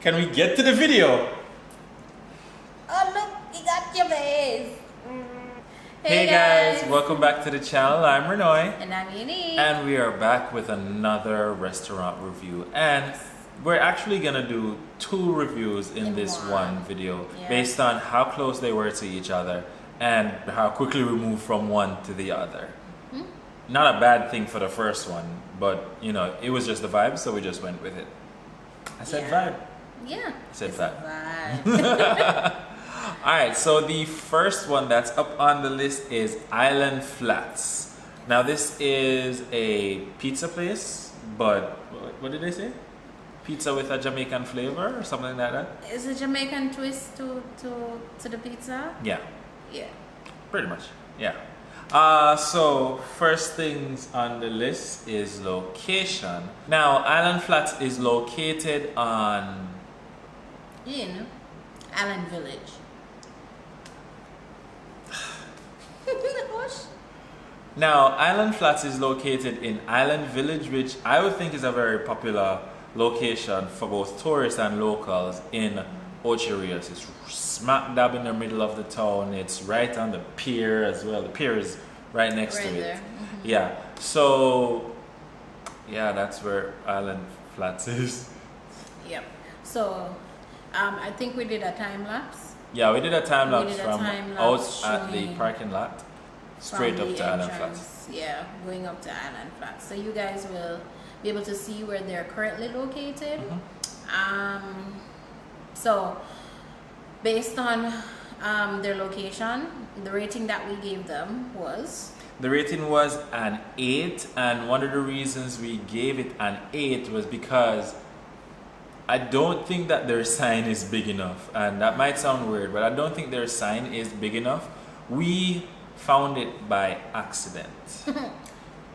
Can we get to the video? Oh look, you got your face. Hey guys, welcome back to the channel. I'm Renoy. And I'm Unique. And we are back with another restaurant review. And we're actually gonna do two reviews in this one video based on how close they were to each other and how quickly we moved from one to the other. Not a bad thing for the first one, but you know, it was just the vibe, so we just went with it. I said vibe. Yeah. I said it's vibe. a vibe. Alright, so the first one that's up on the list is Island Flats. Now this is a pizza place, but what did they say? Pizza with a Jamaican flavor or something like that? Is a Jamaican twist to the pizza? Yeah. Yeah. Pretty much, yeah. So first things on the list is location. Now Island Flats is located on In Allen Village. Now, Island Flats is located in Island Village, which I would think is a very popular location for both tourists and locals in Ocho Rios. It's smack dab in the middle of the town. It's right on the pier as well. The pier is right next to it. There. Yeah. So, yeah, that's where Island Flats is. Yep. So, I think we did a time lapse. Yeah, we did a time lapse from lapse out at the parking lot straight up to Island Flats. Yeah, going up to Island Flats. So you guys will be able to see where they're currently located. So based on their location, the rating that we gave them was? The rating was an 8, and one of the reasons we gave it an 8 was because I don't think that their sign is big enough, and that might sound weird, but I don't think their sign is big enough. We found it by accident.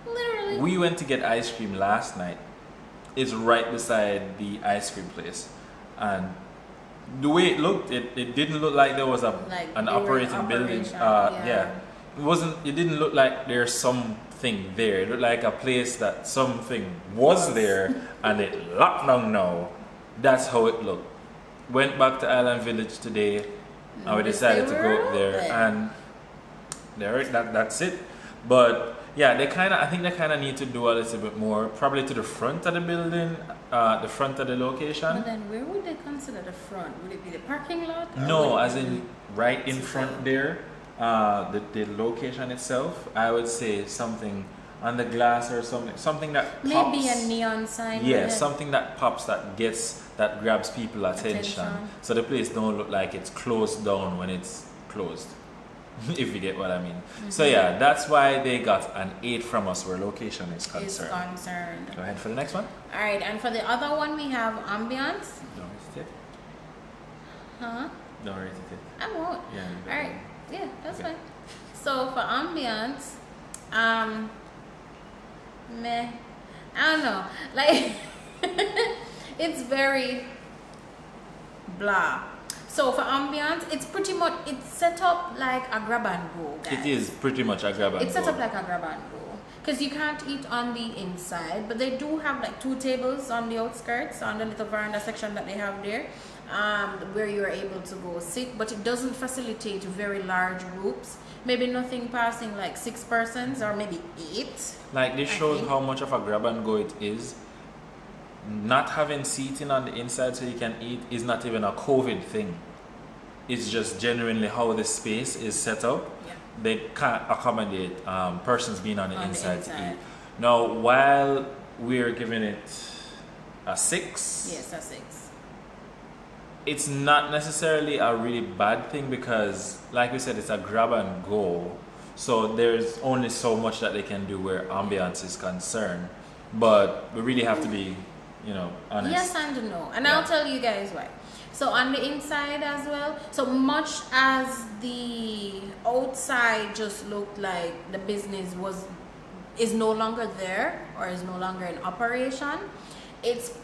Literally. We went to get ice cream last night. It's right beside the ice cream place, and the way it looked, it didn't look like there was an operating building. Yeah, it didn't look like there's something there. It looked like a place that something was there and it locked down now. That's how it looked. Went back to Island Village today and we decided to go up there, and that's it. But yeah, I think they kinda need to do a little bit more, probably to the front of the building, the front of the location. But then where would they consider the front? Would it be the parking lot? No, as in right in front there, the location itself. I would say something on the glass or something that pops. Maybe a neon sign. Yeah, something that pops, that grabs people attention. So the place don't look like it's closed down when it's closed. If you get what I mean. So yeah, that's why they got an 8 from us where location is concerned. Go ahead for the next one. Alright, and for the other one we have Ambiance. Don't rate it. Huh? Don't rate it. I won't. Yeah. Alright. Yeah, that's fine. So for Ambiance, meh. I don't know. Like it's very blah. So for Ambiance, it's set up like a grab and go, guys. It is pretty much a grab and go. It's set up like a grab and go. Because you can't eat on the inside, but they do have like 2 tables on the outskirts, on the little veranda section that they have there, where you're able to go sit, but it doesn't facilitate very large groups. Maybe nothing passing like 6 persons or maybe 8. Like this shows how much of a grab and go it is. Not having seating on the inside so you can eat is not even a COVID thing. It's just genuinely how the space is set up. Yeah. They can't accommodate persons being on the inside to eat. Now, while we're giving it a 6, yes, a 6. It's not necessarily a really bad thing because, like we said, it's a grab and go. So there's only so much that they can do where ambiance is concerned. But we really have to be, honest. Yes and no. And I'll tell you guys why. So on the inside as well, so much as the outside just looked like the business is no longer there or is no longer in operation, it's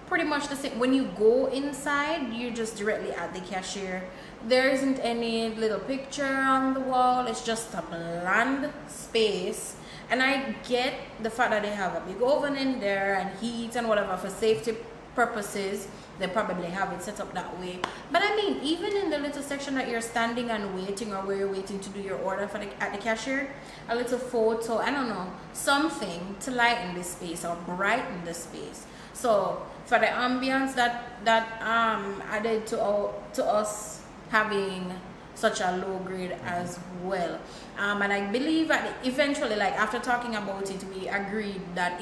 pretty much the same. When you go inside, you're just directly at the cashier. There isn't any little picture on the wall. It's just a bland space. And I get the fact that they have a big oven in there and heat and whatever for safety purposes, they probably have it set up that way. But I mean, even in the little section that you're standing and waiting, or where you're waiting to do your order at the cashier, a little photo, I don't know, something to lighten the space or brighten the space. So for the ambience that added to us having such a low grade as well. And I believe that eventually, like after talking about it, we agreed that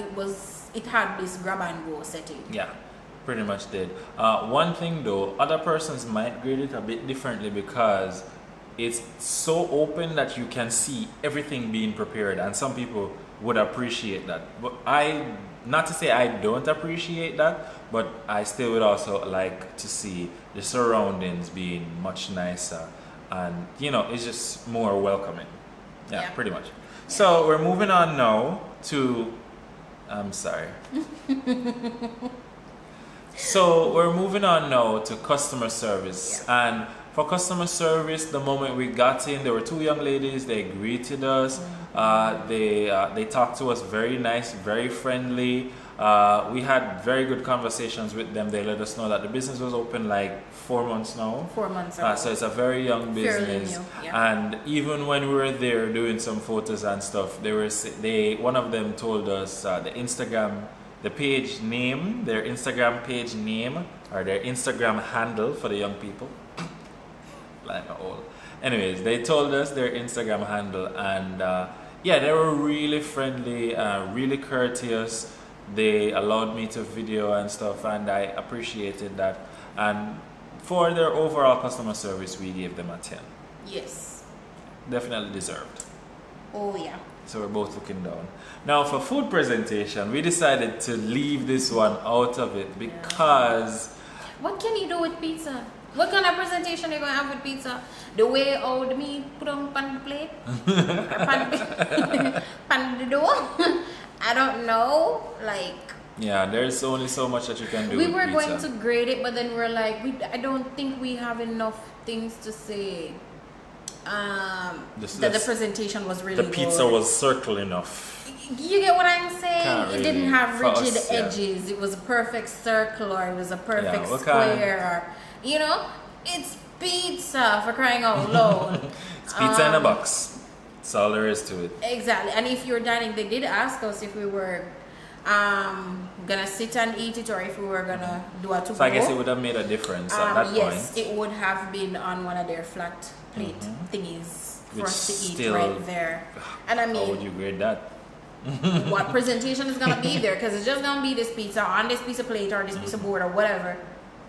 it had this grab and go setting. Yeah, pretty much did. One thing though, other persons might grade it a bit differently because it's so open that you can see everything being prepared, and some people would appreciate that. But not to say I don't appreciate that, but I still would also like to see the surroundings being much nicer, and it's just more welcoming. Yeah, pretty much. Yeah. So we're moving on now to So we're moving on now to customer service. Yeah. And for customer service, the moment we got in, there were two young ladies. They greeted us. They talked to us very nice, very friendly. We had very good conversations with them. They let us know that the business was open like 4 months now. 4 months ago. So it's a very young business. Fairly new, yeah. And even when we were there doing some photos and stuff, one of them told us their Instagram page name, or their Instagram handle for the young people. Like old. Anyways, they told us their Instagram handle, and they were really friendly, really courteous. They allowed me to video and stuff, and I appreciated that. And for their overall customer service, we gave them a 10. Yes. Definitely deserved. Oh yeah. So we're both looking down. Now for food presentation, we decided to leave this one out of it because... What can you do with pizza? What kind of presentation are you going to have with pizza? The way all the meat put on the plate? Or pan the dough? I don't know. Yeah, there's only so much that you can do. We with were pizza. going to grade it, but then we're like, I don't think we have enough things to say. That the presentation was really good. The pizza was circle enough. You get what I'm saying? It didn't have rigid edges. Yeah. It was a perfect circle, or it was a perfect square. Or, it's pizza, for crying out loud. It's pizza in a box. That's all there is to it. Exactly. And if you're dining, they did ask us if we were gonna sit and eat it, or if we were gonna do a to-go. So I guess it would have made a difference at that point. Yes, it would have been on one of their flat plate thingies for us to eat right there. And I mean, how would you grade that? What presentation is gonna be there? Because it's just gonna be this pizza on this piece of plate or this piece of board or whatever,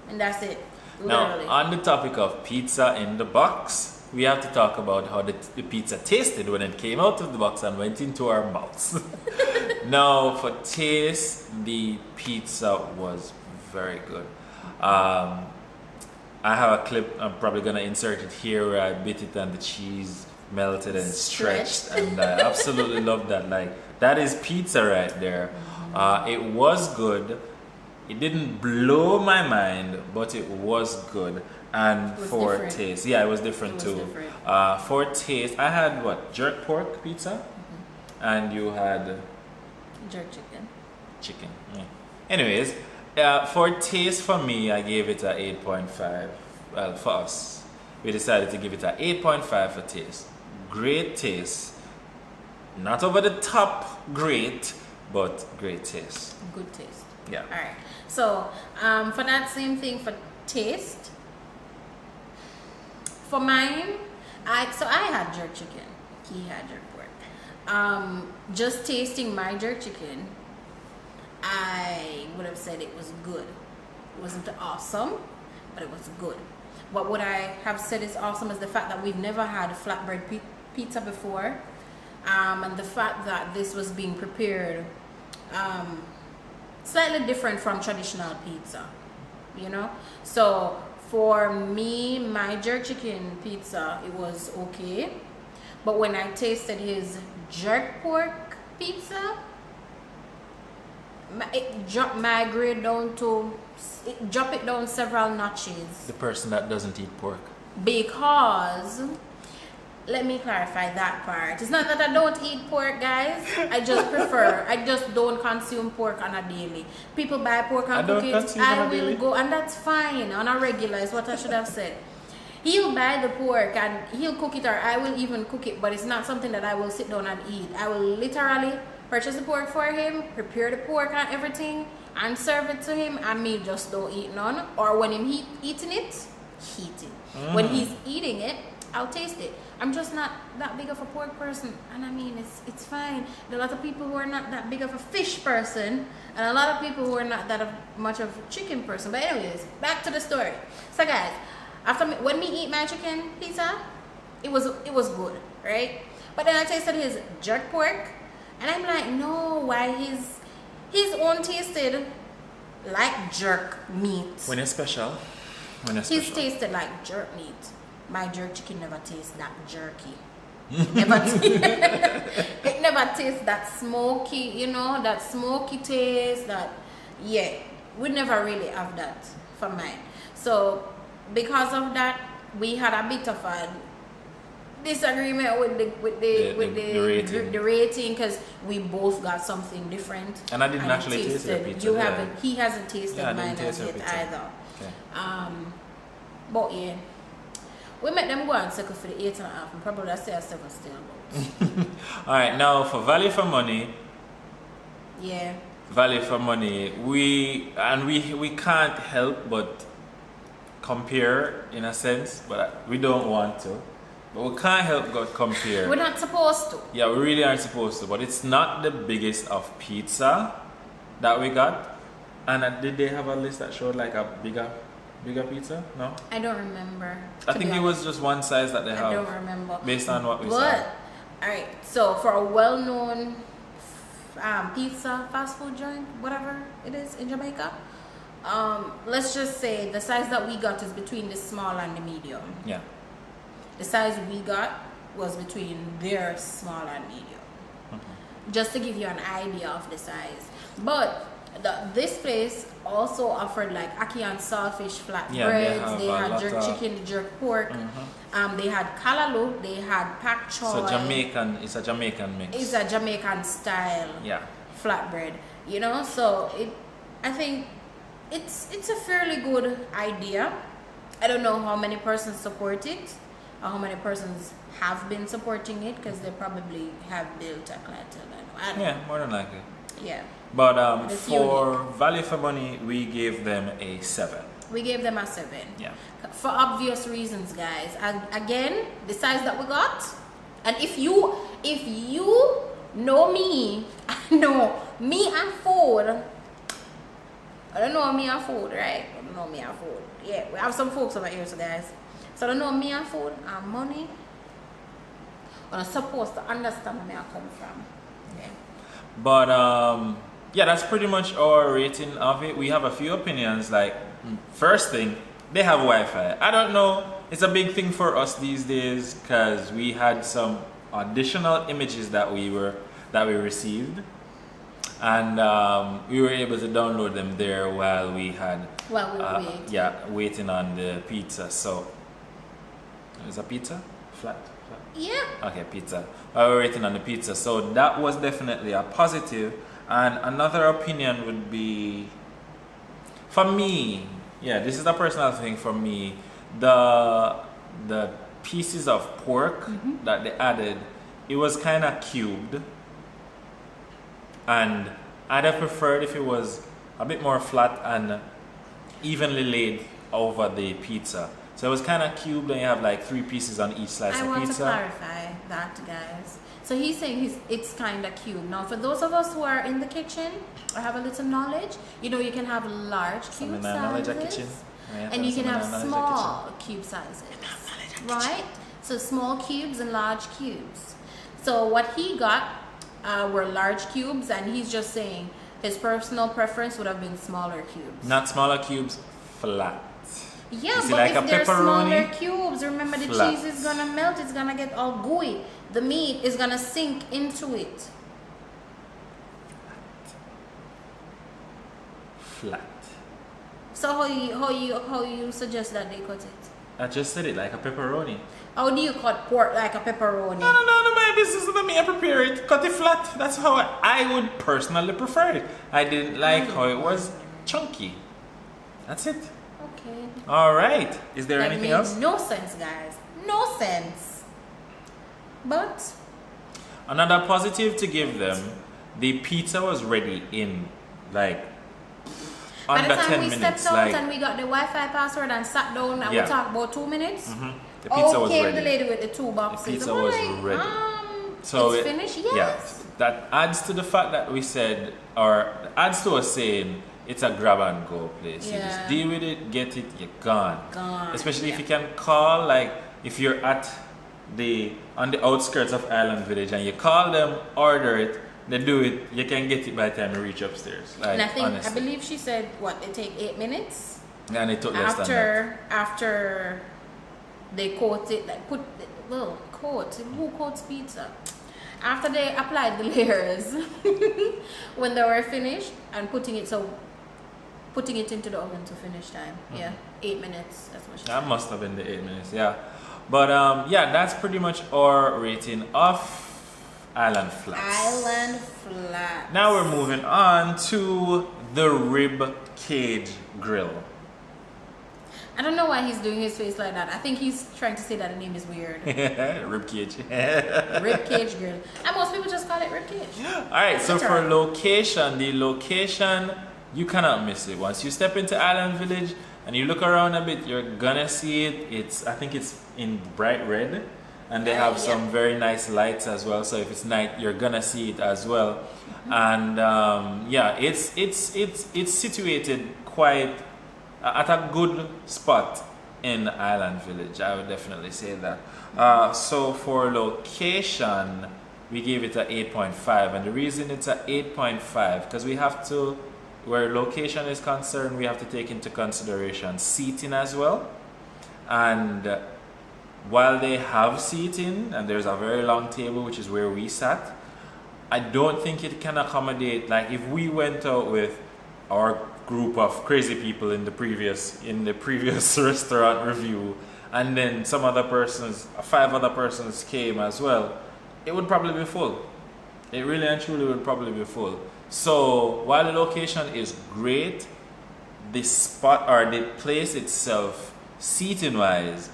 and that's it. Literally. Now, on the topic of pizza in the box, we have to talk about how the pizza tasted when it came out of the box and went into our mouths. Now, for taste, the pizza was very good. I have a clip, I'm probably going to insert it here, where I bit it and the cheese melted and stretched. And I absolutely love that. That is pizza right there. It was good. It didn't blow my mind, but it was good. And for different. Taste, it was different too. Different. For taste, I had jerk pork pizza, and you had jerk chicken. Yeah. Anyways, for taste, for me, I gave it a 8.5. Well, for us, we decided to give it a 8.5 for taste. Great taste, not over the top great, but great taste. Good taste. Yeah. All right. So for that same thing for taste, for mine, I had jerk chicken. He had jerk pork. Just tasting my jerk chicken, I would have said it was good. It wasn't awesome, but it was good. What would I have said is awesome is the fact that we've never had flatbread pizza before, and the fact that this was being prepared slightly different from traditional pizza, So for me, my jerk chicken pizza, it was okay. But when I tasted his jerk pork pizza, it dropped my grade down drop it down several notches. The person that doesn't eat pork. Because let me clarify that part. It's not that I don't eat pork, guys. I just don't consume pork on a daily. People buy pork and cook it. I will go, and that's fine. On a regular is what I should have said. He'll buy the pork and he'll cook it, or I will even cook it, but it's not something that I will sit down and eat. I will literally purchase the pork for him, prepare the pork and everything, and serve it to him, and me just don't eat none. Or when him eating it, when he's eating it, I'll taste it. I'm just not that big of a pork person, and I mean it's fine. There are a lot of people who are not that big of a fish person, and a lot of people who are not that much of a chicken person. But anyways, back to the story. So guys, when we eat my chicken pizza, it was good, right? But then I tasted his jerk pork, and I'm like, no, why his own tasted like jerk meat. When it's special. His tasted like jerk meat. My jerk chicken never tastes that jerky. It never tastes that smoky, that smoky taste. We never really have that for mine. So because of that, we had a bit of a disagreement with the rating, because we both got something different. And I didn't actually taste your pizza. He hasn't tasted mine as yet either. Okay. But yeah. We make them go and circle for the 8.5, and probably I say a 7 still about. Alright, now for value for money. Yeah. Value for money. We can't help but compare in a sense, but we don't want to. But we can't help but compare. We're not supposed to. Yeah, we really aren't supposed to. But it's not the biggest of pizza that we got. And did they have a list that showed like a bigger pizza? No? I don't remember. I think it was just one size that they have. I don't remember. Based on what we saw. Alright, so for a well-known pizza, fast food joint, whatever it is in Jamaica, let's just say the size that we got is between the small and the medium. Yeah. The size we got was between their small and medium. Mm-hmm. Just to give you an idea of the size. But this place also offered like ackee and saltfish flatbreads. They had jerk chicken, jerk pork. Mm-hmm. They had kalaloo. They had pak choy. So it's a Jamaican mix. It's a Jamaican style flatbread. So I think it's a fairly good idea. I don't know how many persons support it, or how many persons have been supporting it, because they probably have built a clientele. More than likely. Yeah. But for value for money, we gave them a 7. We gave them a 7. Yeah. For obvious reasons, guys. And again, the size that we got. And if you know me, know me and food. I don't know me and food, right? I don't know me and food. Yeah, we have some folks over here, so guys. So I don't know me and food and money. I'm supposed to understand where I come from. Yeah. But that's pretty much our rating of it. We have a few opinions. Like, first thing, they have Wi-Fi. I don't know. It's a big thing for us these days, because we had some additional images that we received, and we were able to download them there while we had waiting on the pizza. So, is a pizza flat? Yeah. Okay, pizza. We were waiting on the pizza, so that was definitely a positive. And another opinion would be, for me, this is a personal thing for me, the pieces of pork that they added, it was kind of cubed, and I'd have preferred if it was a bit more flat and evenly laid over the pizza. So it was kind of cubed, and you have like 3 pieces on each slice of pizza. I want to clarify that, guys. So he's saying it's kind of cube. Now, for those of us who are in the kitchen or have a little knowledge, you can have large cube sizes, and you can have small cube sizes, right? So small cubes and large cubes. So what he got were large cubes, and he's just saying his personal preference would have been smaller cubes. Not smaller cubes, flat. Yeah, but like if they're smaller cubes, remember the cheese is gonna melt, it's gonna get all gooey. The meat is gonna sink into it. Flat. So how you suggest that they cut it? I just said it, like a pepperoni. How do you cut pork like a pepperoni? No, my business. Let me prepare it. Cut it flat. That's how I would personally prefer it. I didn't like how it was chunky. That's it. Okay. All right. Is there anything else? No sense, guys. No sense. But another positive to give them, the pizza was ready in like under 10 minutes. By the time we stepped out and we got the Wi-Fi password and sat down and we talked about 2 minutes. The pizza was ready. Came the lady with the 2 boxes. The pizza was ready. So it's finished? Yes. Yeah, that adds to the fact that we said, or adds to us saying, it's a grab and go place. You just deal with it, get it, you're gone. Especially if you can call, like if you're on the outskirts of Island Village and you call them, order it, they do it, you can get it by the time you reach upstairs. Like, and I believe she said, it take 8 minutes? And it took less than that. After they coat it, like who coats pizza? After they applied the layers, when they were finished and putting it into the oven to finish time. 8 minutes. That's what she said. That must have been the 8 minutes, yeah. But that's pretty much our rating of Island Flats. Now we're moving on to the Rib Cage Grill. I don't know why he's doing his face like that. I think he's trying to say that the name is weird. Rib Cage. Rib Cage Grill. And most people just call it Rib Cage. Alright, so for location, the location, you cannot miss it. Once you step into Island Village and you look around a bit, you're gonna see it. I think it's in bright red. And they have some very nice lights as well. So if it's night, you're gonna see it as well. And it's situated quite at a good spot in Island Village. I would definitely say that. So for location, we gave it an 8.5, and the reason it's an 8.5 because we have to, where location is concerned, we have to take into consideration seating as well. And while they have seating and there's a very long table, which is where we sat, I don't think it can accommodate, like if we went out with our group of crazy people in the previous restaurant review, and then 5 other persons came as well, it would probably be full. It really and truly would probably be full. So while the location is great, the spot or the place itself, seating wise,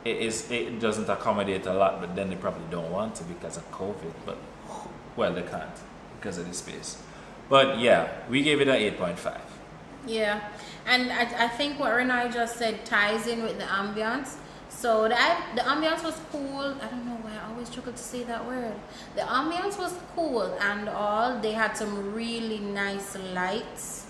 it doesn't accommodate a lot, but then they probably don't want to because of COVID. But well, they can't because of the space. But yeah, we gave it an 8.5. Yeah, and I think what Renai just said ties in with the ambiance. So the ambiance was cool. I don't know why I always struggle to say that word. The ambiance was cool and all. They had some really nice lights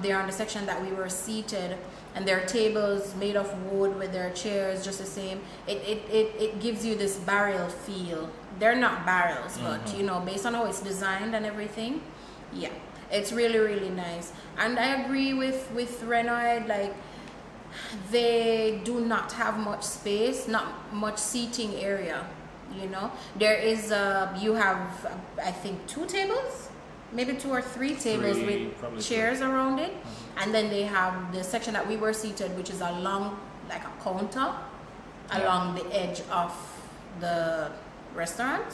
there on the section that we were seated, and their tables made of wood with their chairs just the same. It gives you this barrel feel. They're not barrels, but based on how it's designed and everything, yeah, it's really, really nice. And I agree with Renoid, like they do not have much space, not much seating area. There is you have I think 2 tables, maybe 2 or 3 tables with chairs around it, and then they have the section that we were seated, which is along like a counter along the edge of the restaurant.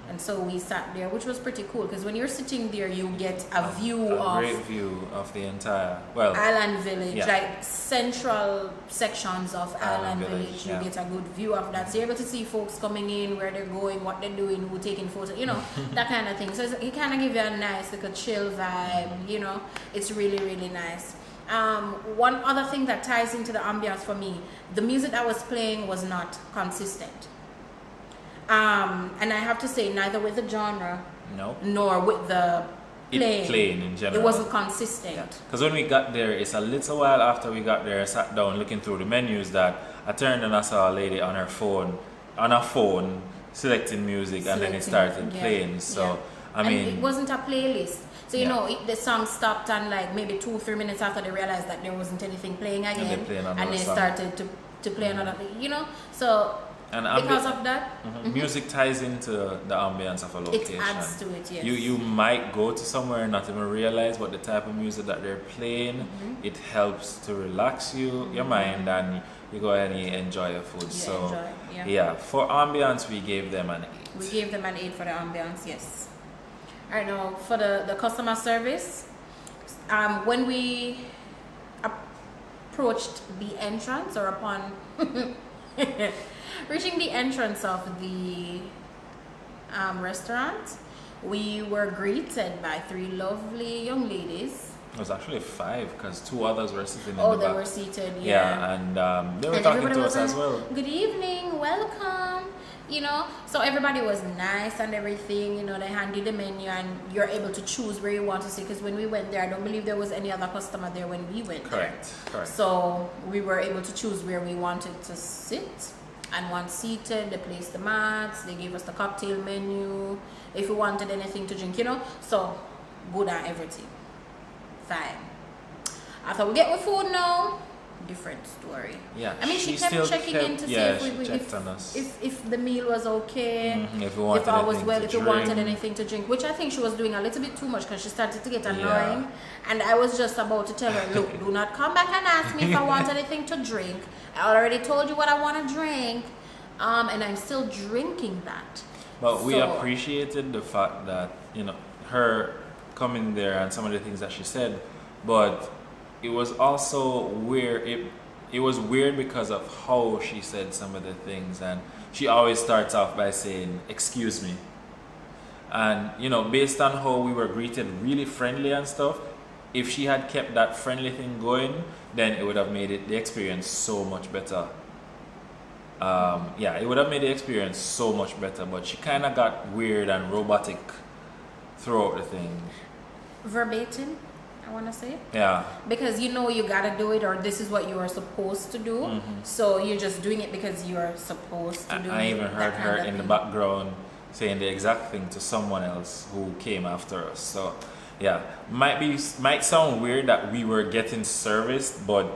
And so we sat there, which was pretty cool because when you're sitting there, you get a great view of the entire Island Village, like central sections of Island Village. You get a good view of that, so you're able to see folks coming in, where they're going, what they're doing, who taking photos, that kind of thing. So it kind of gives you a nice, like a chill vibe. It's really, really nice. One other thing that ties into the ambiance for me, the music that was playing was not consistent. And I have to say, neither with the genre, nor with the playing in general. It wasn't consistent. Because when we got there, it's a little while after we got there, I sat down looking through the menus that I turned and I saw a lady on her phone, selecting music, and then it started playing. So, I mean, it wasn't a playlist. So, the song stopped and like maybe 2-3 minutes after they realized that there wasn't anything playing again. And they started to play another thing, So, And because of that, music ties into the ambience of a location. it adds to it. Yes. You might go to somewhere and not even realize what the type of music that they're playing. It helps to relax your mind, and you go ahead and you enjoy your food. For ambience, we gave them an 8. We gave them an 8 for the ambience. Yes. All right, now for the customer service, when we approached the entrance, or upon reaching the entrance of the restaurant, we were greeted by 3 lovely young ladies. It was actually 5 because 2 others were sitting in the back. Oh, they were seated, yeah. And they were talking to us as well. Good evening, welcome. So everybody was nice and everything. They hand you the menu and you're able to choose where you want to sit. Because when we went there, I don't believe there was any other customer there when we went there. Correct. So we were able to choose where we wanted to sit. And once seated, they placed the mats, they gave us the cocktail menu, if we wanted anything to drink, So good and everything. Fine. After we get with food now, different story. Yeah. I mean, she kept checking in to see if the meal was okay, if we wanted anything to drink, which I think she was doing a little bit too much because she started to get annoying. And I was just about to tell her, look, do not come back and ask me if I want anything to drink. I already told you what I want to drink, and I'm still drinking that. But we appreciated the fact that, her coming there and some of the things that she said, but it was also weird. It was weird because of how she said some of the things, and she always starts off by saying, "Excuse me." And based on how we were greeted, really friendly and stuff, if she had kept that friendly thing going, then it would have made the experience so much better. It would have made the experience so much better, but she kind of got weird and robotic throughout the thing. Verbatim, I want to say. Yeah. Because you gotta do it, or this is what you are supposed to do. So you're just doing it because you're supposed to do it. I even heard her in the background saying the exact thing to someone else who came after us. So yeah, might sound weird that we were getting serviced, but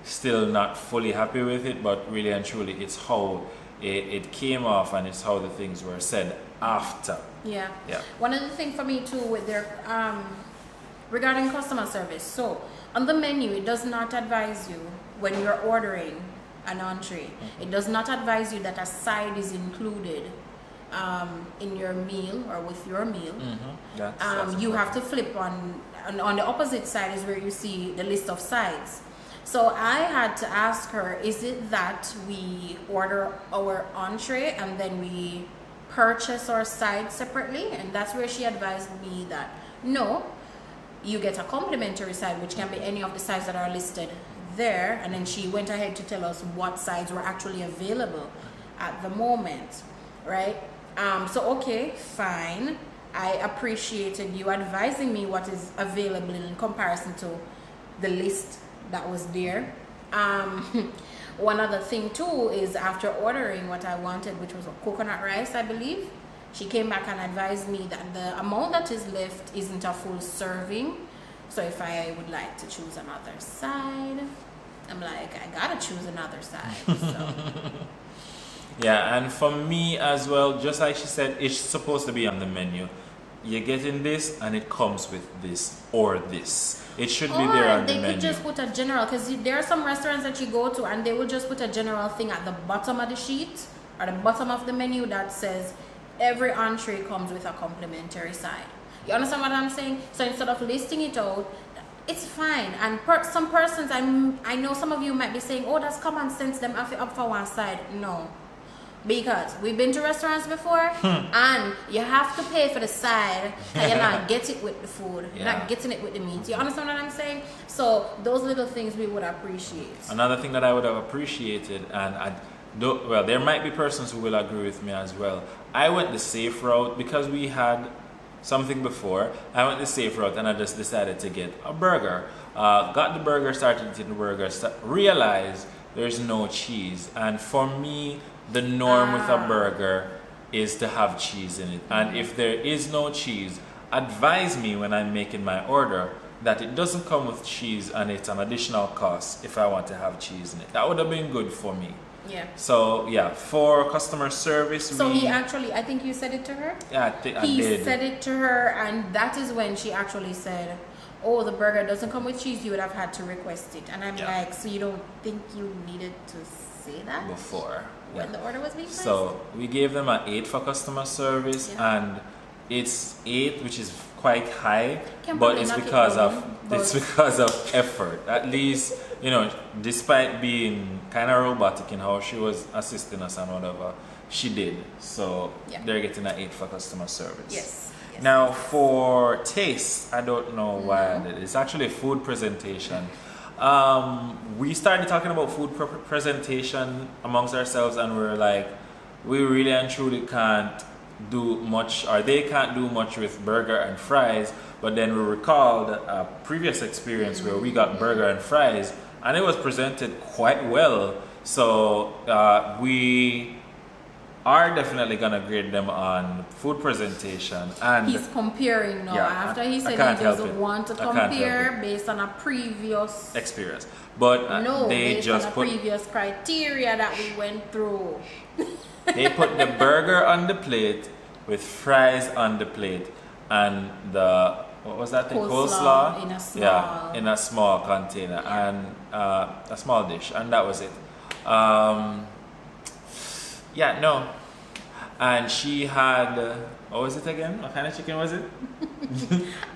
still not fully happy with it. But really and truly, it's how it came off, and it's how the things were said after. Yeah. One other thing for me too with their regarding customer service. So on the menu, it does not advise you when you're ordering an entree. It does not advise you that a side is included in your meal or with your meal. That's you have to flip on the opposite side is where you see the list of sides. So I had to ask her, is it that we order our entree and then we purchase our side separately? And that's where she advised me that no, you get a complimentary side, which can be any of the sides that are listed there. And then she went ahead to tell us what sides were actually available at the moment, right? So okay, fine. I appreciated you advising me what is available in comparison to the list that was there. One other thing too is after ordering what I wanted, which was a coconut rice, I believe, she came back and advised me that the amount that is left isn't a full serving. So if I would like to choose another side, I'm like, I gotta choose another side. So. Yeah, and for me as well, just like she said, it's supposed to be on the menu. You're getting this and it comes with this or this. It should be there on the menu. They could just put a general, because there are some restaurants that you go to and they will just put a general thing at the bottom of the sheet or the bottom of the menu that says every entree comes with a complimentary side. You understand what I'm saying? So instead of listing it out, it's fine. And some persons, I know some of you might be saying, oh, that's common sense, them have it up for one side. No. Because we've been to restaurants before and you have to pay for the side and you're not getting it with the food. You're not getting it with the meat. You understand what I'm saying? So those little things we would appreciate. Another thing that I would have appreciated, and there might be persons who will agree with me as well. I went the safe route because we had something before. I went the safe route and I just decided to get a burger. Got the burger, started eating the burger, realized there's no cheese. And for me, the norm with a burger is to have cheese in it. And if there is no cheese, advise me when I'm making my order that it doesn't come with cheese and it's an additional cost if I want to have cheese in it. That would have been good for me. Yeah. So yeah, for customer service. So he actually, I think you said it to her. Yeah, I he did. said it to her, and that is when she actually said, "Oh, the burger doesn't come with cheese. You would have had to request it." And I'm like, "So you don't think you needed to say that before when the order was being placed?" So we gave them an 8 for customer service, and it's 8, which is quite high, but it's because of effort. At least, you know, despite being kind of robotic in how she was assisting us and whatever, she did. So they're getting an 8 for customer service. Yes. Now for taste, I don't know why I did it. It's actually food presentation. We started talking about food presentation amongst ourselves, and we're like, we really and truly can't do much, or they can't do much with burger and fries. But then we recalled a previous experience where we got burger and fries, and it was presented quite well. So we are definitely gonna grade them on food presentation. And he's comparing now. After he said he doesn't want to compare based on a previous experience, but they based just on a put previous criteria that we went through. They put the burger on the plate with fries on the plate, and the what was that thing? Coleslaw in a small, in a small container, and a small dish, and that was it. And she had what was it again? What kind of chicken was it?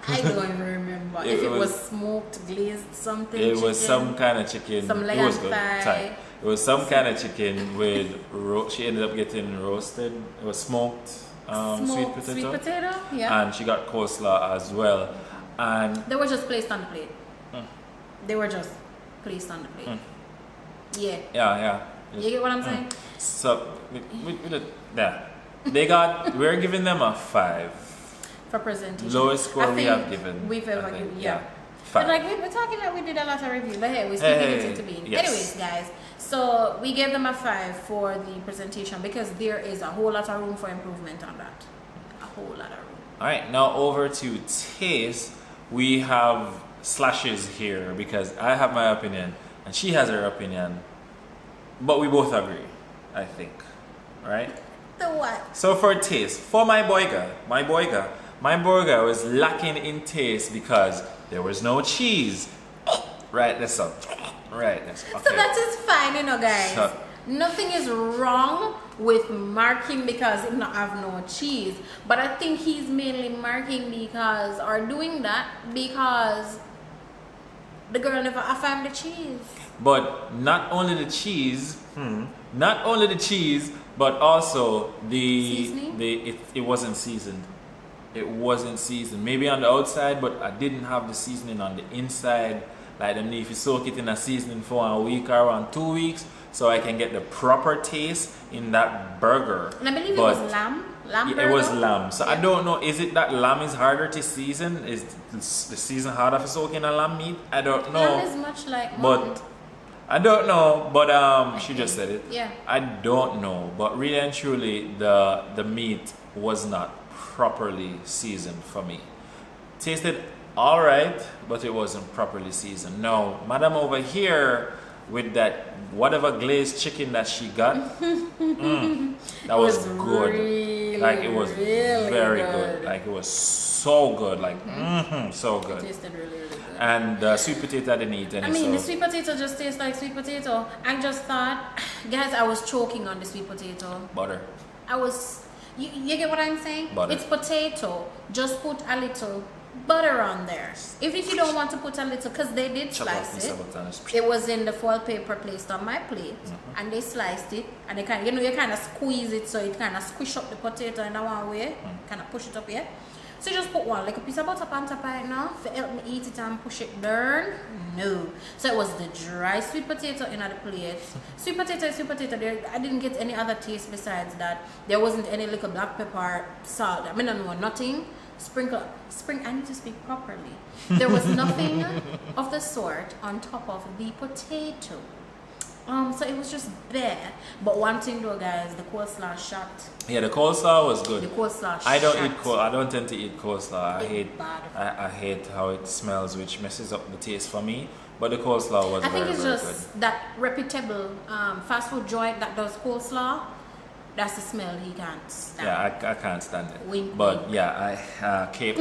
I don't even remember. If it was smoked, glazed something. It was some kind of chicken. Some leg it was and good. thigh. It was some kind of chicken with she ended up getting roasted. It was smoked, sweet potato. Yeah. And she got coleslaw as well. And they were just placed on the plate. They were just placed on the plate. Yeah. You get what I'm saying? So we're giving them a 5 for presentation. Lowest score we've ever given. 5. But like we're talking like we did a lot of reviews, but hey, we're speaking it into being. Yes. Anyways, guys, so we gave them a 5 for the presentation because there is a whole lot of room for improvement on that. A whole lot of room. Alright, now over to taste. We have slashes here because I have my opinion and she has her opinion, but we both agree, I think. Right? The what? So for taste, for my burger was lacking in taste because there was no cheese. Right, that's up. Right, that's okay. So that is fine, you know, guys. So, nothing is wrong with marking because it not have no cheese. But I think he's mainly marking because, or doing that because the girl never found the cheese. But not only the cheese, but also it wasn't seasoned. It wasn't seasoned. Maybe on the outside, but I didn't have the seasoning on the inside. Like them, if you soak it in a seasoning for a week or around 2 weeks, so I can get the proper taste in that burger. And I believe it was lamb. It was lamb. So I don't know. Is it that lamb is harder to season? Is the season harder for soaking a lamb meat? I don't know. Lamb is much like mutton. But I don't know. But she just said it. Yeah. I don't know. But really and truly, the meat was not properly seasoned for me. Tasted all right, but it wasn't properly seasoned. Now, madam over here with that whatever glazed chicken that she got, that was good. Really, like it was really very good. Like it was so good. Like so good. It tasted really, really good. And the sweet potato I didn't eat any. I mean, the sweet potato just tastes like sweet potato. I just thought, guys, I was choking on the sweet potato. Butter. You get what I'm saying? Butter. It's potato. Just put a little butter on there. Even if you don't want to put a little, because they did slice it. It was in the foil paper placed on my plate, and they sliced it, and they kind of, you kind of squeeze it so it kind of squish up the potato in a one way, kind of push it up here. So you just put one, like a piece of butter on top right now to help me eat it and push it down. No. So it was the dry sweet potato in the plate. Sweet potato is sweet potato. I didn't get any other taste besides that. There wasn't any little black pepper, salt. I mean, I know nothing. I need to speak properly. There was nothing of the sort on top of the potato. So it was just bad. But one thing though, guys, the coleslaw shot. Yeah, the coleslaw was good. The coleslaw I don't tend to eat coleslaw. I hate how it smells, which messes up the taste for me. but the coleslaw was I think very, it's very just good. that reputable fast food joint that does coleslaw. That's the smell he can't stand. Yeah, I can't stand it. Wink, but wink. yeah, Cape.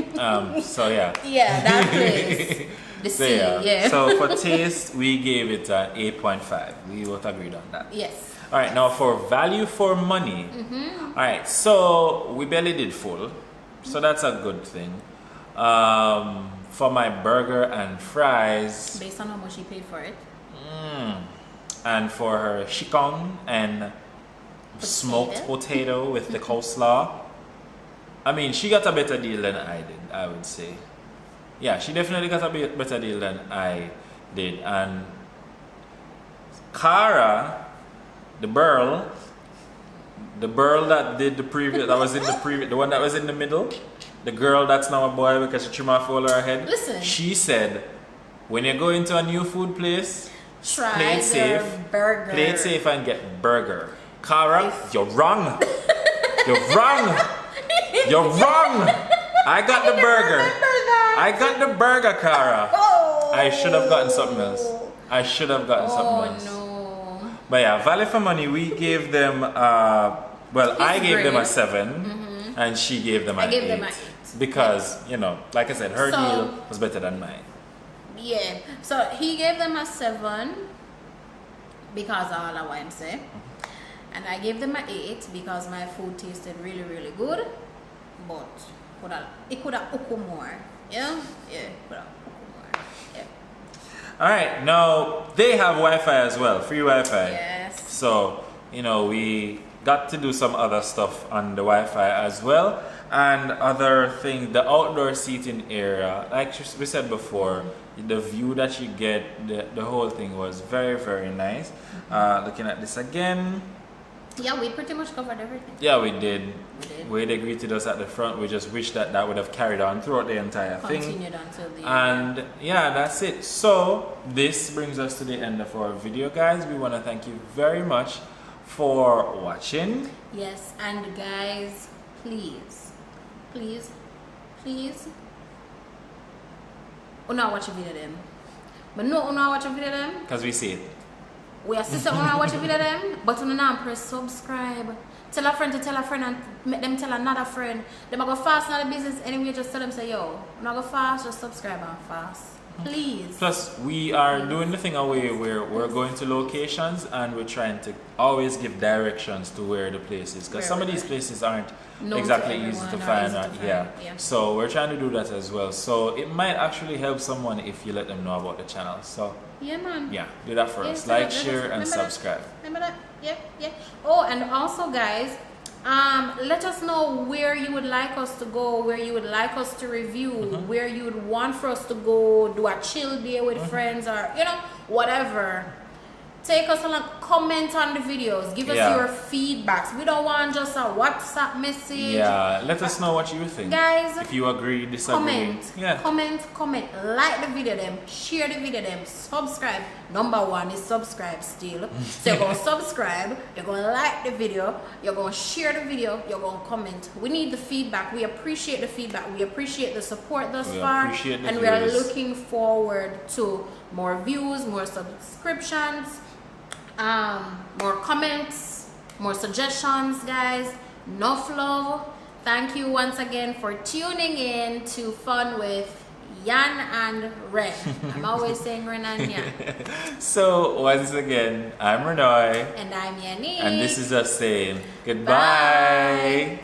So yeah. Yeah, that place. The So sea, yeah. yeah. So for taste, we gave it an 8.5. We both agreed on that. Yes. All right, now for value for money. All right, so we barely did full, so that's a good thing. For my burger and fries, Based on how much he paid for it. and for her chicken and smoked potato with the coleslaw. I mean, she got a better deal than I did, I would say. Yeah, she definitely got a better deal than I did. And Cara, the burl that did the previous, that was in the previous, the one that was in the middle, the girl that's now a boy because she trimmed off all her head. Listen. She said, when you go into a new food place, Try play it safe, burger. play it safe and get burger. Cara, you're wrong. You're wrong. You're wrong. I got the burger. I got the burger, Cara. Oh. I should have gotten something else. I should have gotten something else. No. But yeah, value for money, we gave them, well, I gave them a 7 and she gave them an 8. I gave them an 8. Because, you know, like I said, her So- deal was better than mine. Yeah. So he gave them a 7 because of all I say. And I gave them an 8 because my food tasted really, really good. But it could have more. Yeah? Yeah, it could have more. Yeah. Alright, now they have Wi-Fi as well, free Wi-Fi. Yes. So, you know, we got to do some other stuff on the Wi-Fi as well. And other thing, the outdoor seating area, like we said before, the view that you get, the whole thing was very, very nice. Looking at this again. Yeah, we pretty much covered everything. Yeah, we did. We did. Wade greeted us at the front. We just wish that would have carried on throughout the entire thing. Continued until the And end. yeah, that's it. So this brings us to the end of our video, guys. We want to thank you very much for watching. Yes, and guys, please. Una watch a video them. But no, una watch a video them. Because we see it. We are sister una watch a video them, but una now press subscribe. Tell a friend to tell a friend and make them tell another friend. Them go fast in the business anyway, just tell them say, yo, una go fast, just subscribe and fast. Please. Plus, we are doing the thing away where we're going to locations and we're trying to always give directions to where the place is. Because some of these places aren't exactly easy to find. Yeah. So we're trying to do that as well. So it might actually help someone if you let them know about the channel. So yeah, man. Yeah, do that for us. Like, share, and subscribe. Remember that? Yeah. Oh, and also, guys, let us know where you would like us to go, where you would like us to review, where you would want for us to go, do a chill day with friends, or whatever. Take us along, comment on the videos, give us your feedbacks. We don't want just a WhatsApp message. Yeah, let us know what you think. Guys, if you agree, disagree. Comment, like the video them, share the video them, subscribe. Number 1 is subscribe still. So you're gonna subscribe, you're gonna like the video, you're gonna share the video, you're gonna comment. We need the feedback. We appreciate the feedback. We appreciate the support thus far. And we are looking forward to more views, more subscriptions, more comments, more suggestions, guys. Enough love. Thank you once again for tuning in to Fun with Yan and Ren. I'm always saying Ren and Yan. So once again, I'm Renoy. And I'm Yanni. And this is us saying goodbye.